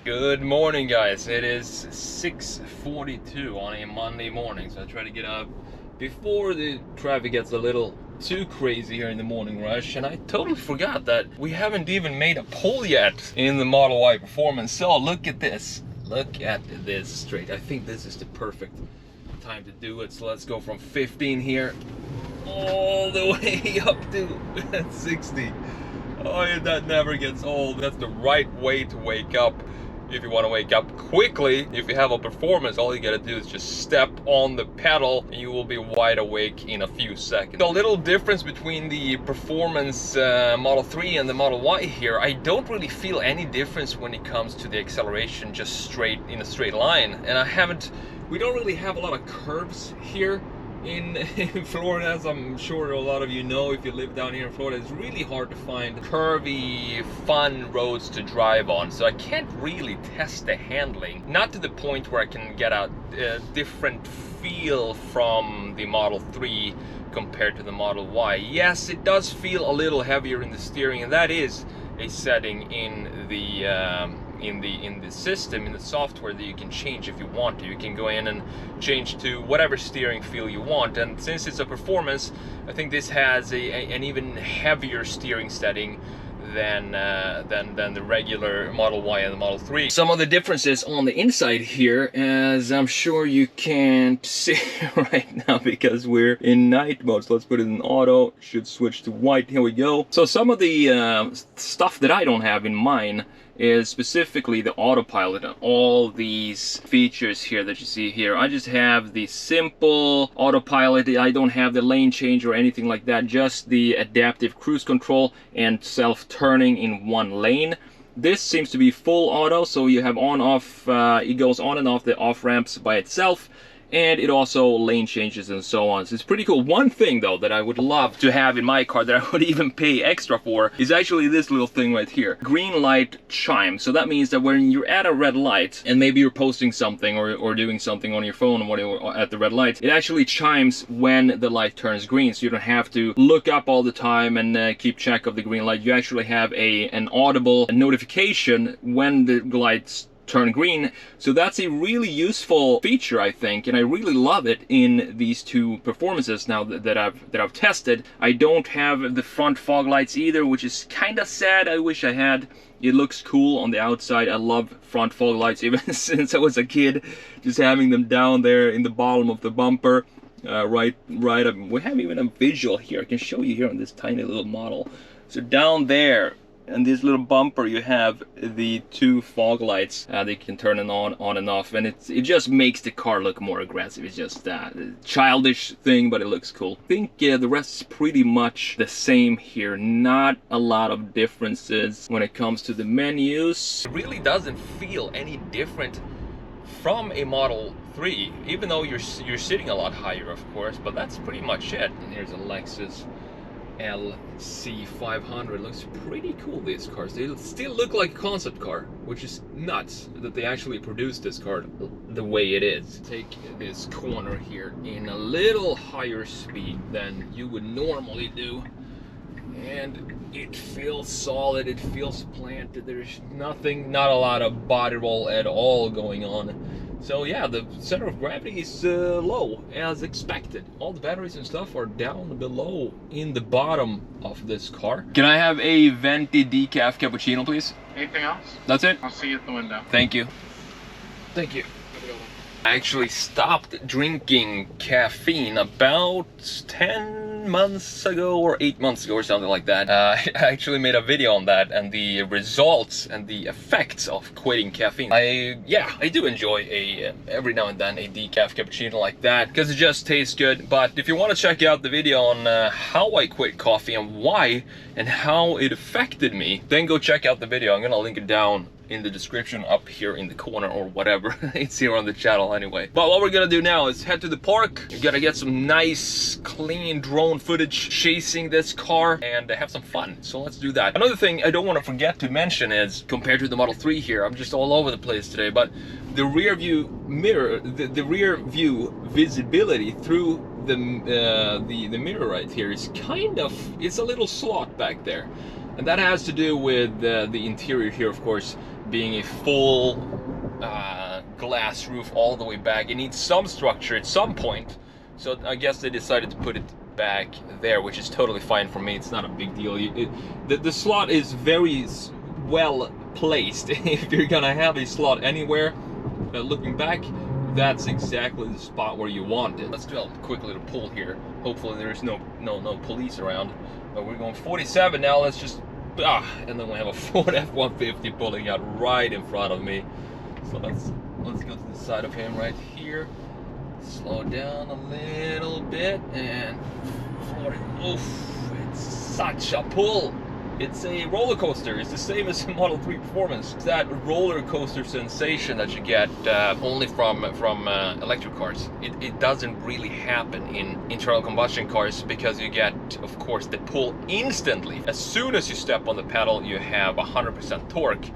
Good morning, guys. It is 6:42 on a Monday morning, so I try to get up before the traffic gets a little too crazy here in the morning rush. And I totally forgot that we haven't even made a poll yet in the Model Y Performance. So look at this. Look at this straight. I think this is the perfect time to do it. So let's go from 15 here all the way up to 60. Oh, yeah, that never gets old. That's the right way to wake up. If you want to wake up quickly, if you have a performance, all you gotta do is just step on the pedal and you will be wide awake in a few seconds. The little difference between the performance Model 3 and the Model Y here, I don't really feel any difference when it comes to the acceleration just straight in a straight line. And we don't really have a lot of curves here in Florida, as I'm sure a lot of you know if you live down here in Florida. It's really hard to find curvy, fun roads to drive on, so I can't really test the handling. Not to the point where I can get a different feel from the Model 3 compared to the Model Y. Yes, it does feel a little heavier in the steering, and that is a setting in the system, in the software, that you can change if you want to. You can go in and change to whatever steering feel you want, and since it's a performance, I think this has an even heavier steering setting than the regular Model Y and the Model 3. Some of the differences on the inside here, as I'm sure you can't see right now because we're in night mode. So let's put it in auto. Should switch to white. Here we go. So some of the stuff that I don't have in mine is specifically the autopilot and all these features here that you see here. I just have the simple autopilot. I don't have the lane change or anything like that, just the adaptive cruise control and self-turning in one lane. This seems to be full auto, so you have on off, it goes on and off the off ramps by itself, and it also lane changes and so on. So it's pretty cool. One thing though that I would love to have in my car, that I would even pay extra for, is actually this little thing right here. Green light chime. So that means that when you're at a red light and maybe you're posting something or doing something on your phone when you're at the red light, it actually chimes when the light turns green. So you don't have to look up all the time and keep track of the green light. You actually have an audible notification when the lights turn green. So that's a really useful feature, I think, and I really love it in these two performances now that I've tested. I don't have the front fog lights either, which is kind of sad. I wish I had. It looks cool on the outside. I love front fog lights even since I was a kid, just having them down there in the bottom of the bumper. Right up. We have even a visual here. I can show you here on this tiny little model. So down there, and this little bumper, you have the two fog lights. They can turn it on and off, and it just makes the car look more aggressive. It's just a childish thing, but it looks cool. I think the rest is pretty much the same here. Not a lot of differences when it comes to the menus. It really doesn't feel any different from a Model 3, even though you're sitting a lot higher, of course, but that's pretty much it. And here's a Lexus LC500. Looks pretty cool, these cars. They still look like a concept car, which is nuts that they actually produced this car the way it is. Take this corner here in a little higher speed than you would normally do, and it feels solid, it feels planted. There's not a lot of body roll at all going on. So yeah, the center of gravity is low, as expected. All the batteries and stuff are down below in the bottom of this car. Can I have a venti decaf cappuccino, please? Anything else? That's it? I'll see you at the window. Thank you. Thank you. I actually stopped drinking caffeine about 10 months ago or 8 months ago or something like that. I actually made a video on that and the results and the effects of quitting caffeine. I do enjoy every now and then a decaf cappuccino like that, because it just tastes good. But if you want to check out the video on how I quit coffee and why and how it affected me, then go check out the video. I'm gonna link it down in the description up here in the corner or whatever. It's here on the channel anyway. But what we're gonna do now is head to the park. We're gonna get some nice clean drone footage chasing this car and have some fun. So let's do that. Another thing I don't want to forget to mention is, compared to the Model 3 here, I'm just all over the place today, but the rear view mirror, the rear view visibility through the mirror right here is it's a little slot back there, and that has to do with the interior here, of course, being a full glass roof all the way back. It needs some structure at some point, so I guess they decided to put it back there, which is totally fine for me. It's not a big deal. The slot is very well placed. If you're gonna have a slot anywhere, looking back, that's exactly the spot where you want it. Let's do a quick little pull here. Hopefully there's no police around. But we're going 47 now. Let's just and then we have a Ford F-150 pulling out right in front of me. So let's go to the side of him right here. Slow down a little bit and 40. Oof, it's such a pull. It's a roller coaster. It's the same as the Model 3 Performance. It's that roller coaster sensation that you get only from electric cars. It doesn't really happen in internal combustion cars because you get, of course, the pull instantly. As soon as you step on the pedal, you have 100% torque.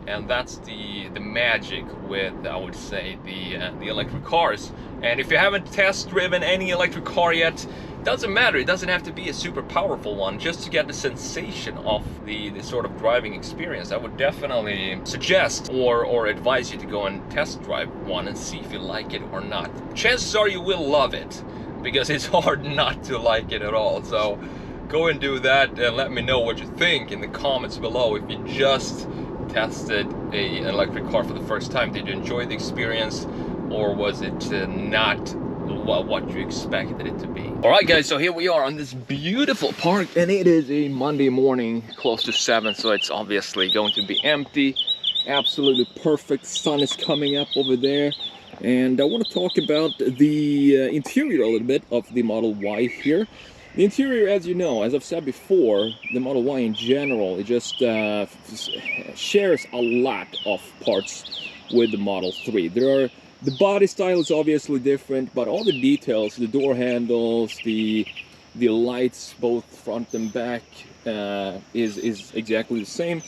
And that's the magic with, I would say, the electric cars. And if you haven't test driven any electric car yet, doesn't matter. It doesn't have to be a super powerful one. Just to get the sensation of the sort of driving experience, I would definitely suggest or advise you to go and test drive one and see if you like it or not. Chances are you will love it, because it's hard not to like it at all. So go and do that and let me know what you think in the comments below. If you just tested an electric car for the first time, did you enjoy the experience, or was it not what you expected it to be? All right, guys, so here we are on this beautiful park, and it is a Monday morning, close to 7, so it's obviously going to be empty. Absolutely perfect. Sun is coming up over there, and I want to talk about the interior a little bit of the Model Y here. The interior, as you know, as I've said before, the Model Y in general, it just shares a lot of parts with the Model 3. The body style is obviously different, but all the details, the door handles, the lights, both front and back, is exactly the same.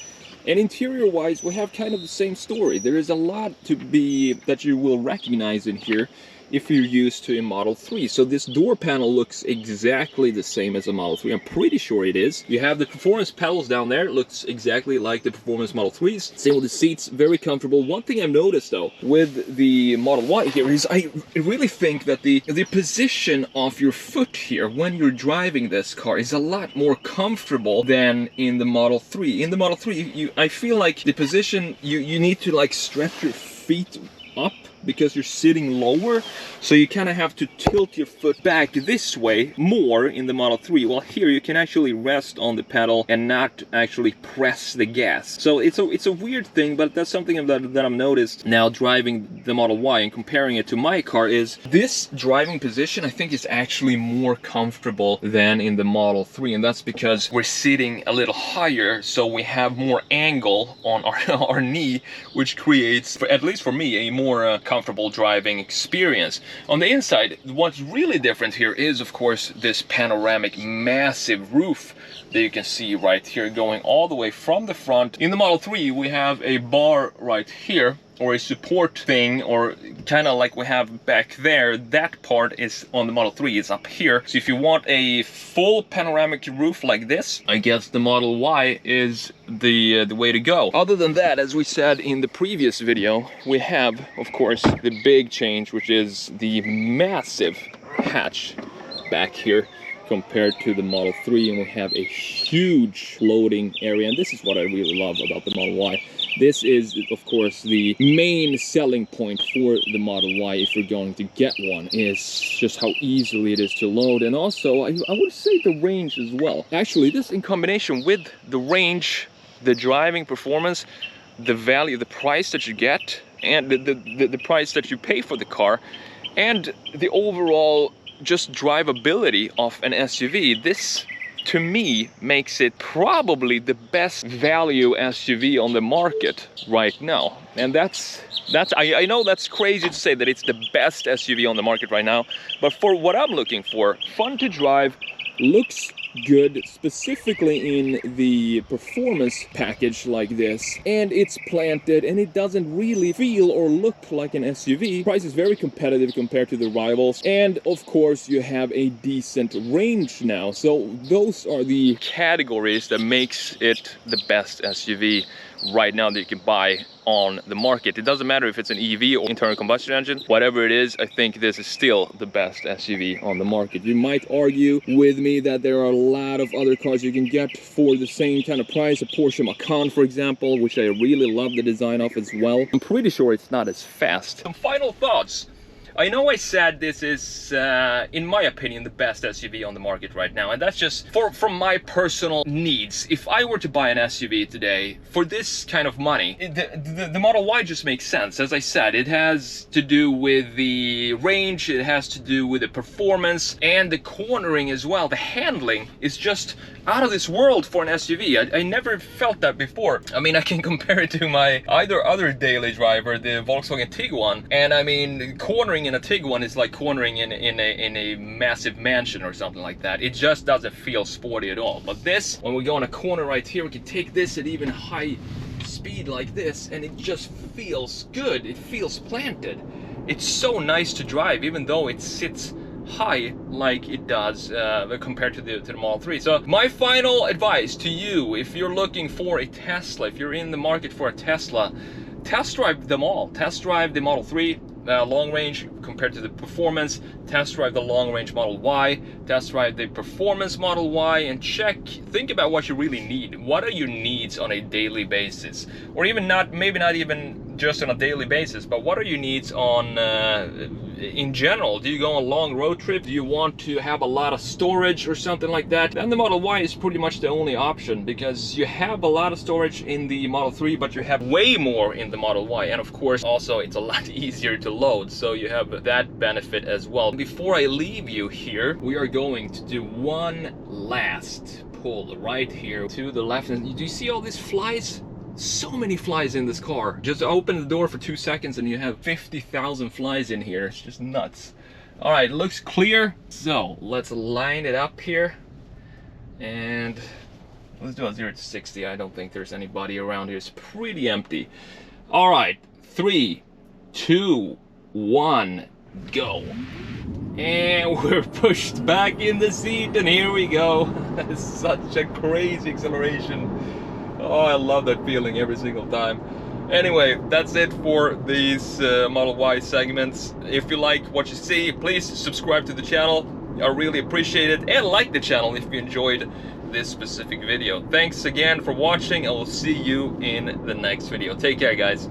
And interior-wise, we have kind of the same story. There is a lot that you will recognize in here if you're used to a Model 3. So this door panel looks exactly the same as a Model 3. I'm pretty sure it is. You have the performance pedals down there. It looks exactly like the performance Model 3s. Same with the seats, very comfortable. One thing I've noticed though with the Model Y here is I really think that the position of your foot here when you're driving this car is a lot more comfortable than in the Model 3. In the Model 3, I feel like the position, you need to like stretch your feet up because you're sitting lower, so you kind of have to tilt your foot back this way more in the Model 3. Well, here you can actually rest on the pedal and not actually press the gas. So it's a weird thing, but that's something that I've noticed now driving the Model Y and comparing it to my car, is this driving position I think is actually more comfortable than in the Model 3, and that's because we're sitting a little higher, so we have more angle on our knee, which creates, at least for me, a more comfortable driving experience. On the inside, what's really different here is, of course, this panoramic massive roof that you can see right here going all the way from the front. In the Model 3, we have a bar right here, or a support thing, or kind of like we have back there. That part is on the Model 3, it's up here. So if you want a full panoramic roof like this, I guess the Model Y is the way to go. Other than that, as we said in the previous video, we have, of course, the big change, which is the massive hatch back here compared to the Model 3, and we have a huge loading area, and this is what I really love about the Model Y. This is, of course, the main selling point for the Model Y if you're going to get one, is just how easily it is to load, and also I would say the range as well. Actually, this in combination with the range, the driving performance, the value, the price that you get, and the price that you pay for the car, and the overall just drivability of an SUV, this to me makes it probably the best value SUV on the market right now. And I know that's crazy to say that it's the best SUV on the market right now, but for what I'm looking for, fun to drive, looks good, specifically in the performance package like this. And it's planted, and it doesn't really feel or look like an SUV. Price is very competitive compared to the rivals, and of course you have a decent range now. So those are the categories that makes it the best SUV right now that you can buy on the market. It doesn't matter if it's an EV or internal combustion engine, whatever it is, I think this is still the best SUV on the market. You might argue with me that there are a lot of other cars you can get for the same kind of price. A Porsche Macan, for example, which I really love the design of as well. I'm pretty sure it's not as fast. Some final thoughts. I know I said this is, in my opinion, the best SUV on the market right now, and that's just from my personal needs. If I were to buy an SUV today for this kind of money, the Model Y just makes sense. As I said, it has to do with the range, it has to do with the performance, and the cornering as well. The handling is just out of this world for an SUV. I never felt that before. I mean, I can compare it to my other daily driver, the Volkswagen Tiguan, and I mean, cornering in a Tiguan is like cornering in a massive mansion or something like that. It just doesn't feel sporty at all. But this, when we go on a corner right here, we can take this at even high speed like this, and it just feels good. It feels planted. It's so nice to drive, even though it sits high like it does compared to the Model 3. So my final advice to you, if you're looking for a Tesla, if you're in the market for a Tesla, test drive them all. Test drive the Model 3 long range compared to the performance, test drive the long range Model Y, test drive the performance Model Y, and think about what you really need. What are your needs on a daily basis? Or even maybe not even just on a daily basis, but what are your needs on in general? Do you go on a long road trip? Do you want to have a lot of storage or something like that? Then the Model Y is pretty much the only option, because you have a lot of storage in the Model 3, but you have way more in the Model Y. And of course, also it's a lot easier to load, so you have that benefit as well. Before I leave you here, we are going to do one last pull right here to the left. And do you see all these flies? So many flies in this car. Just open the door for 2 seconds and you have 50,000 flies in here. It's just nuts. All right, looks clear. So let's line it up here and let's do a 0 to 60. I don't think there's anybody around here. It's pretty empty. All right, 3, 2, 1, go. And we're pushed back in the seat, and here we go. It's such a crazy acceleration. Oh, I love that feeling every single time. Anyway, that's it for these Model Y segments. If you like what you see, please subscribe to the channel. I really appreciate it. And like the channel if you enjoyed this specific video. Thanks again for watching. I will see you in the next video. Take care, guys.